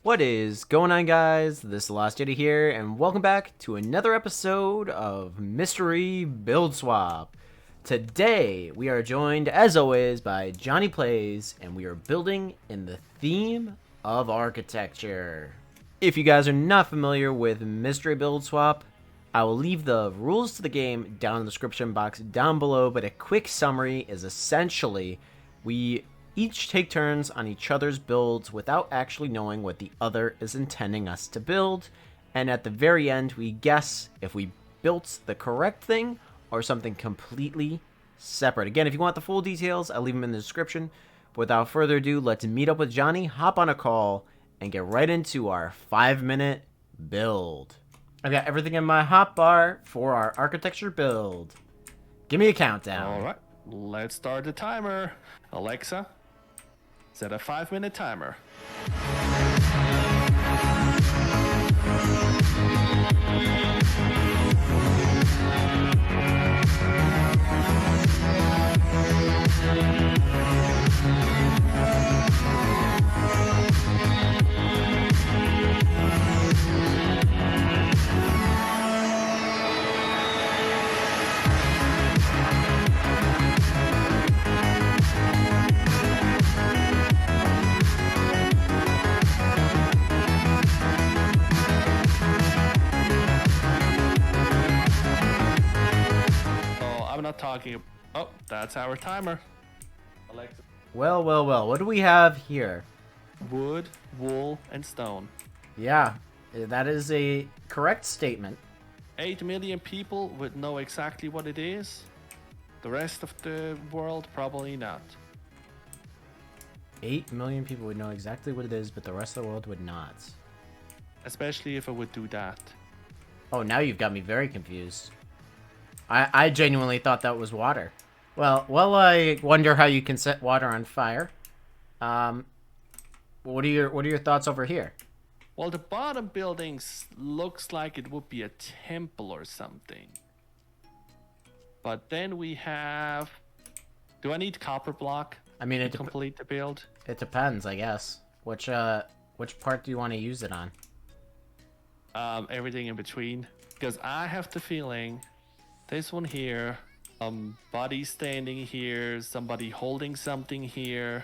What is going on, guys? This is TheLostYeti here, and welcome back to another episode of Mystery Build Swap. Today, we are joined, as always, by J8ni Plays, and we are building in the theme of architecture. If you guys are not familiar with Mystery Build Swap, I will leave the rules to the game down in the description box down below, but a quick summary is essentially we each take turns on each other's builds without actually knowing what the other is intending us to build, and at the very end we guess if we built the correct thing or something completely separate. Again, if you want the full details, I'll leave them in the description. But without further ado, let's meet up with J8ni, hop on a call, and get right into our 5-minute build. I've got everything in my hotbar for our architecture build. Give me a countdown. Alright, let's start the timer. Alexa, set a 5-minute timer. Talking. Oh, that's our timer. Alexa. Well, what do we have here? Wood, wool, and stone. Yeah, that is a correct statement. 8 million people would know exactly what it is. The rest of the world, probably not. 8 million people would know exactly what it is, but the rest of the world would not. Especially if I would do that. Oh, now you've got me very confused. I genuinely thought that was water. Well, I wonder how you can set water on fire. What are your thoughts over here? Well, the bottom buildings looks like it would be a temple or something. But then we have. Do I need copper block? I mean, to complete the build. It depends, I guess. Which part do you want to use it on? Everything in between, because I have the feeling. This one here, body standing here, somebody holding something here.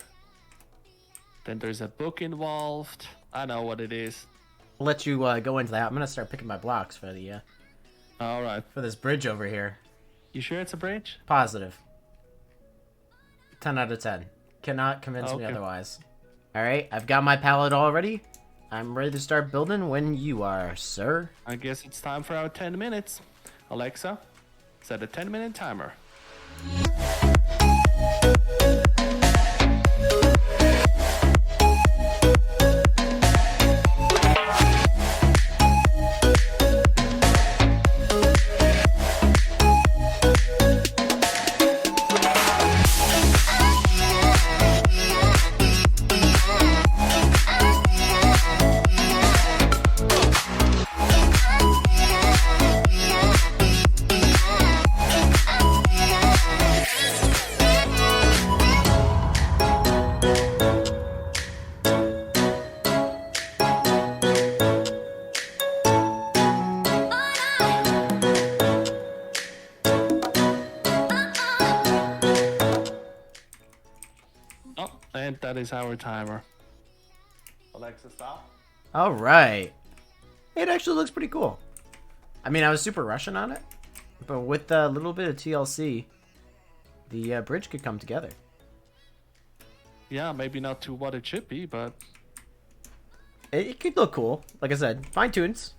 Then there's a book involved. I know what it is. I'll let you go into that. I'm gonna start picking my blocks for the all right, for this bridge over here. You sure it's a bridge? Positive. 10 out of 10. Cannot convince me otherwise. All right, I've got my pallet all ready. I'm ready to start building when you are, sir. I guess it's time for our 10 minutes. Alexa, set a 10-minute timer. And that is our timer. Alexa, stop. All right. It actually looks pretty cool. I mean, I was super rushing on it, but with a little bit of TLC, the bridge could come together. Yeah, maybe not to what it should be, but it could look cool. Like I said, fine tunes.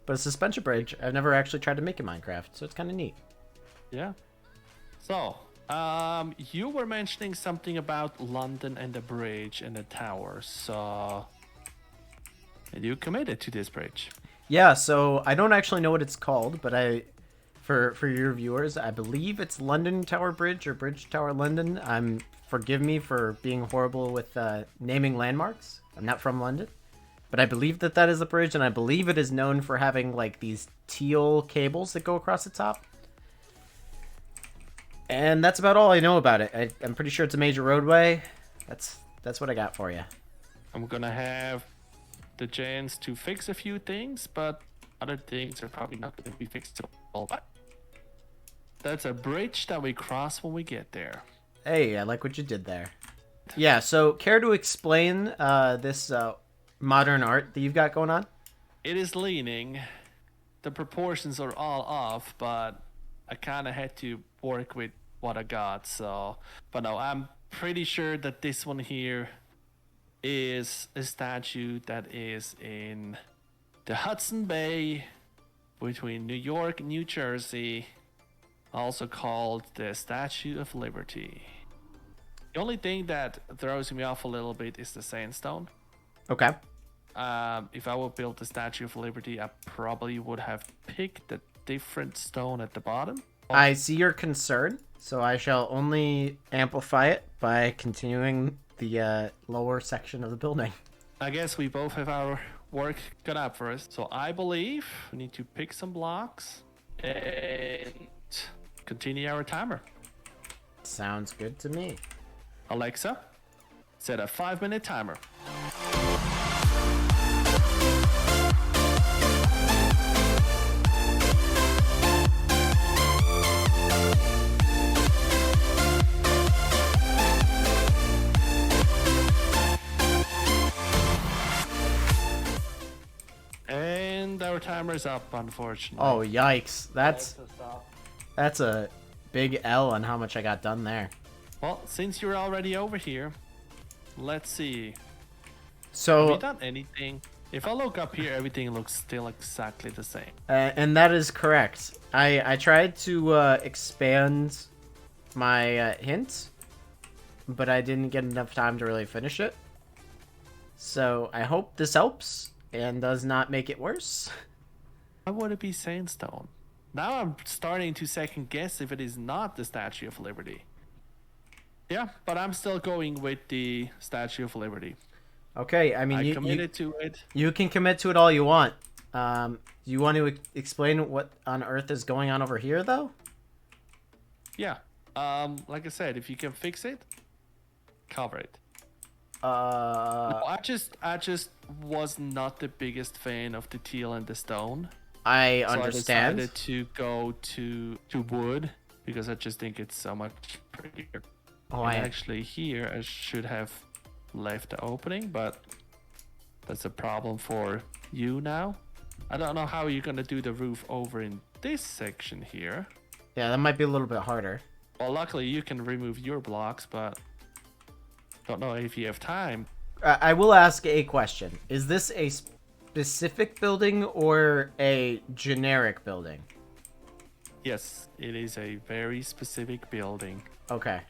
But a suspension bridge, I've never actually tried to make in Minecraft, so it's kind of neat. Yeah. So, you were mentioning something about London and the bridge and the tower, so you committed to this bridge. Yeah, so I don't actually know what it's called, but for your viewers, I believe it's London Tower Bridge or Bridge Tower London. Forgive me for being horrible with naming landmarks. I'm not from London. But I believe that that is the bridge, and I believe it is known for having like these teal cables that go across the top. And that's about all I know about it. I'm pretty sure it's a major roadway. That's what I got for you. I'm gonna have the chance to fix a few things, but other things are probably not gonna be fixable. But that's a bridge that we cross when we get there. Hey, I like what you did there. Yeah, so care to explain this modern art that you've got going on? It is leaning. The proportions are all off, but I kind of had to work with what I got. So, but no, I'm pretty sure that this one here is a statue that is in the Hudson Bay between New York and New Jersey, also called the Statue of Liberty. The only thing that throws me off a little bit is the sandstone. Okay. If I would build the Statue of Liberty, I probably would have picked a different stone at the bottom. I see your concern, so I shall only amplify it by continuing the lower section of the building. I guess we both have our work cut out for us. So I believe we need to pick some blocks and continue our timer. Sounds good to me. Alexa, set a 5-minute timer. And our timer's up, unfortunately. Oh, yikes. That's a big L on how much I got done there. Well, since you're already over here, let's see. Have So, we done anything? If I look up here, everything looks still exactly the same. and that is correct. I tried to expand my hint, but I didn't get enough time to really finish it. So I hope this helps and does not make it worse. Why would it be sandstone? Now I'm starting to second guess if it is not the Statue of Liberty. Yeah, but I'm still going with the Statue of Liberty. Okay, I mean, I you committed to it. you can commit to it all you want. Do you want to explain what on earth is going on over here, though? Yeah. Like I said, if you can fix it, cover it. No, I just was not the biggest fan of the teal and the stone. I So understand. I decided to go to wood because I just think it's so much prettier. Oh, And actually here I should have left the opening, but that's a problem for you now. I don't know how you're gonna do the roof over in this section here. yeah, that might be a little bit harder. Well, luckily you can remove your blocks, but don't know if you have time. I will ask a question. Is this a specific building or a generic building? Yes, it is a very specific building. Okay.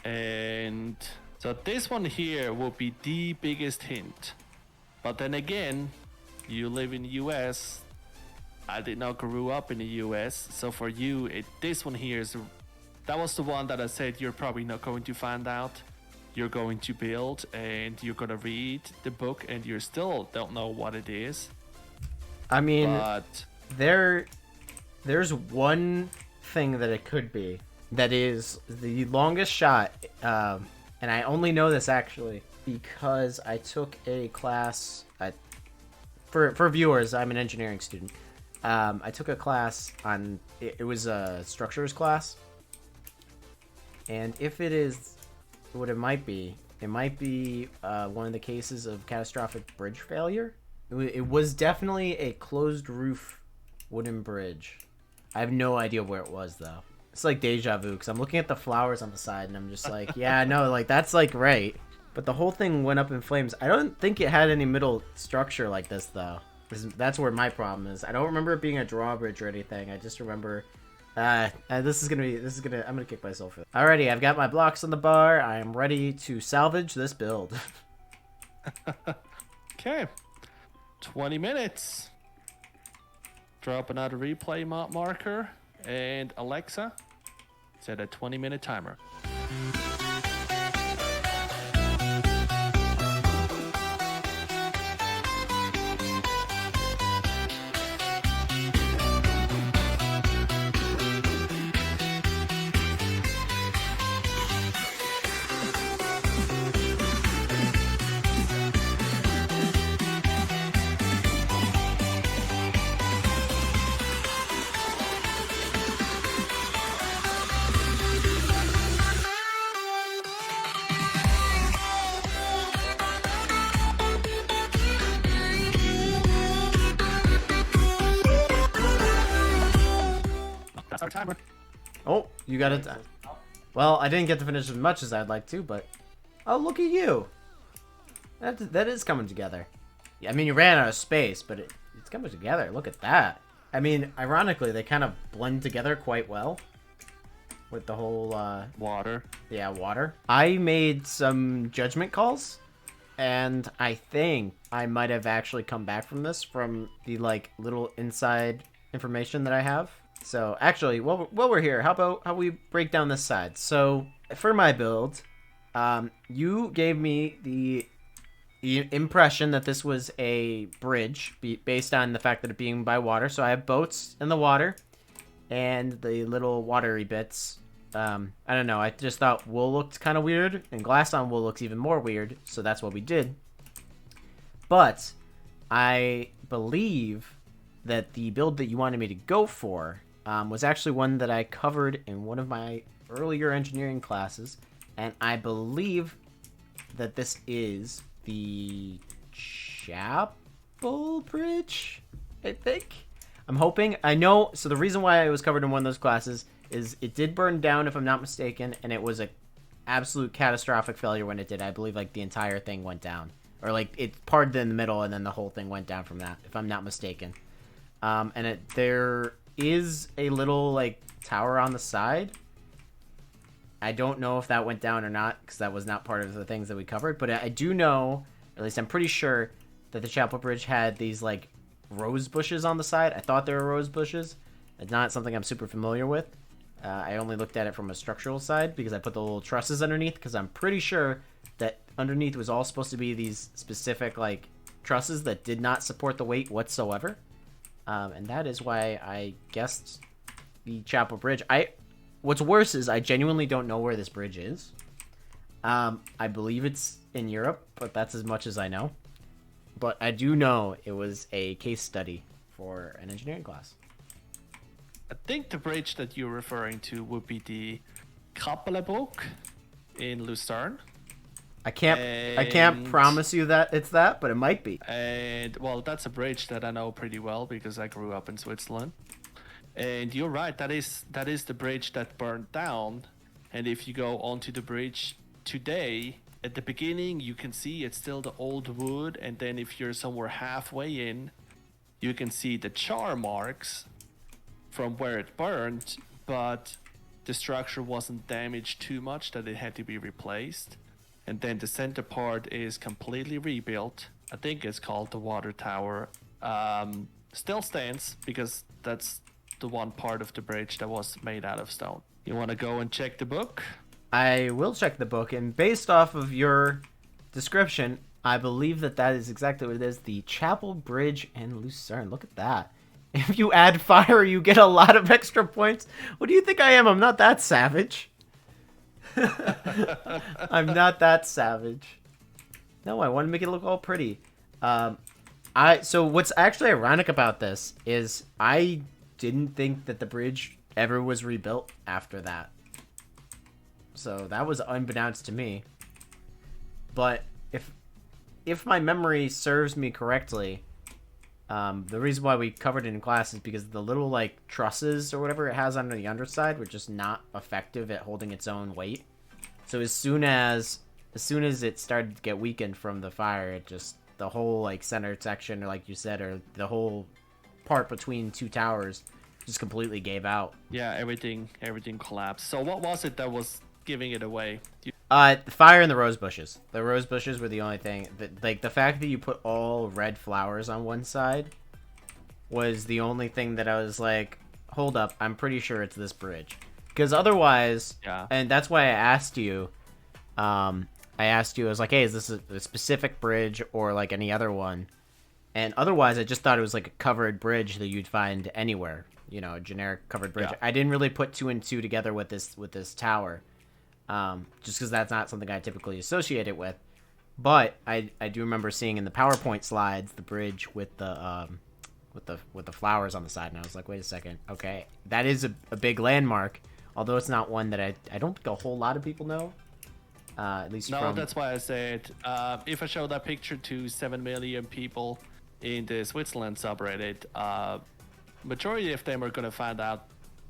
And so this one here will be the biggest hint. But then again, you live in the US. I did not grow up in the US. So for you, this one here is... That was the one that I said you're probably not going to find out. You're going to build and you're going to read the book and you still don't know what it is. I mean, But there's one thing that it could be that is the longest shot, and I only know this actually because I took a class for viewers. I'm an engineering student. I took a class on it was a structures class, and if it is what it might be one of the cases of catastrophic bridge failure. It was definitely a closed roof wooden bridge. I have no idea where it was though. It's like deja vu because I'm looking at the flowers on the side and I'm just like, yeah, no, like that's like right. But the whole thing went up in flames. I don't think it had any middle structure like this though. That's where my problem is. I don't remember it being a drawbridge or anything. I just remember I'm gonna kick myself for this. Alrighty, I've got my blocks on the bar. I am ready to salvage this build. okay, 20 minutes. Drop another replay marker and Alexa, set a 20-minute timer. That's our timer. Oh, you got it. Well, I didn't get to finish as much as I'd like to, but oh, look at you. That is coming together. Yeah, I mean, you ran out of space, but it's coming together. Look at that. I mean, ironically, they kind of blend together quite well with the whole water. Yeah, water. I made some judgment calls, and I think I might have actually come back from this from the like little inside information that I have. So actually, while we're here, how about how we break down this side? So for my build, you gave me the impression that this was a bridge based on the fact that it being by water. So I have boats in the water and the little watery bits. I don't know. I just thought wool looked kind of weird, and glass on wool looks even more weird. So that's what we did. But I believe that the build that you wanted me to go for was actually one that I covered in one of my earlier engineering classes, and I believe that this is the chapel bridge, I think. I'm hoping. I know. So the reason why it was covered in one of those classes is it did burn down, if I'm not mistaken, and it was a absolute catastrophic failure when it did. I believe like the entire thing went down, or like it parted in the middle and then the whole thing went down from that, if I'm not mistaken. And there is a little like tower on the side. I don't know if that went down or not, because that was not part of the things that we covered. But I do know, or at least I'm pretty sure, that the chapel bridge had these like rose bushes on the side. I thought they were rose bushes. It's not something I'm super familiar with. I only looked at it from a structural side because I put the little trusses underneath, because I'm pretty sure that underneath was all supposed to be these specific like trusses that did not support the weight whatsoever. And that is why I guessed the chapel bridge. What's worse is I genuinely don't know where this bridge is. I believe it's in Europe, but that's as much as I know. But I do know it was a case study for an engineering class. I think the bridge that you're referring to would be the Kappelebook in Lucerne. I can't promise you that it's that, but it might be. And well, that's a bridge that I know pretty well because I grew up in Switzerland. And you're right, that is the bridge that burned down. And if you go onto the bridge today, at the beginning you can see it's still the old wood, and then if you're somewhere halfway in, you can see the char marks from where it burned, but the structure wasn't damaged too much that it had to be replaced. And then the center part is completely rebuilt. I think it's called the water tower. Still stands because that's the one part of the bridge that was made out of stone. You want to go and check the book? I will check the book, and based off of your description, I believe that is exactly what it is. The Chapel Bridge in Lucerne. Look at that. If you add fire, you get a lot of extra points. What do you think I am? I'm not that savage. I'm not that savage. No, I want to make it look all pretty. So what's actually ironic about this is I didn't think that the bridge ever was rebuilt after that. So that was unbeknownst to me. But if my memory serves me correctly, the reason why we covered it in class is because the little like trusses or whatever it has on the underside were just not effective at holding its own weight. So as soon as it started to get weakened from the fire, it just, the whole like center section, or like you said, or the whole part between two towers just completely gave out. Yeah, everything collapsed. So what was it that was giving it away? The fire and the rose bushes. The rose bushes were the only thing that, like, the fact that you put all red flowers on one side was the only thing that I was like, hold up, I'm pretty sure it's this bridge. Because otherwise, yeah. And that's why I asked you, I was like, hey, is this a specific bridge or like any other one? And otherwise, I just thought it was like a covered bridge that you'd find anywhere, you know, a generic covered bridge. Yeah. I didn't really put two and two together with this tower, just because that's not something I typically associate it with. But I do remember seeing in the PowerPoint slides the bridge with the flowers on the side, and I was like, wait a second, okay, that is a big landmark. Although it's not one that I don't think a whole lot of people know. At least no, that's why I said if I show that picture to 7 million people in the Switzerland subreddit, majority of them are going to find out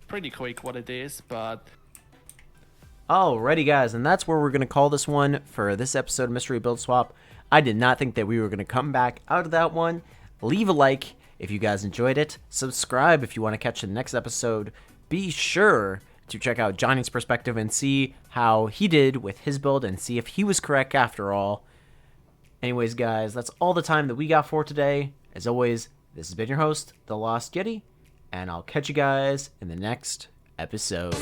pretty quick what it is, but Alrighty, guys, and that's where we're going to call this one for this episode of Mystery Build Swap. I did not think that we were going to come back out of that one. Leave a like if you guys enjoyed it. Subscribe if you want to catch the next episode. Be sure to check out Johnny's perspective and see how he did with his build and see if he was correct after all. Anyways, guys, that's all the time that we got for today. As always, this has been your host, The Lost Yeti, and I'll catch you guys in the next episode.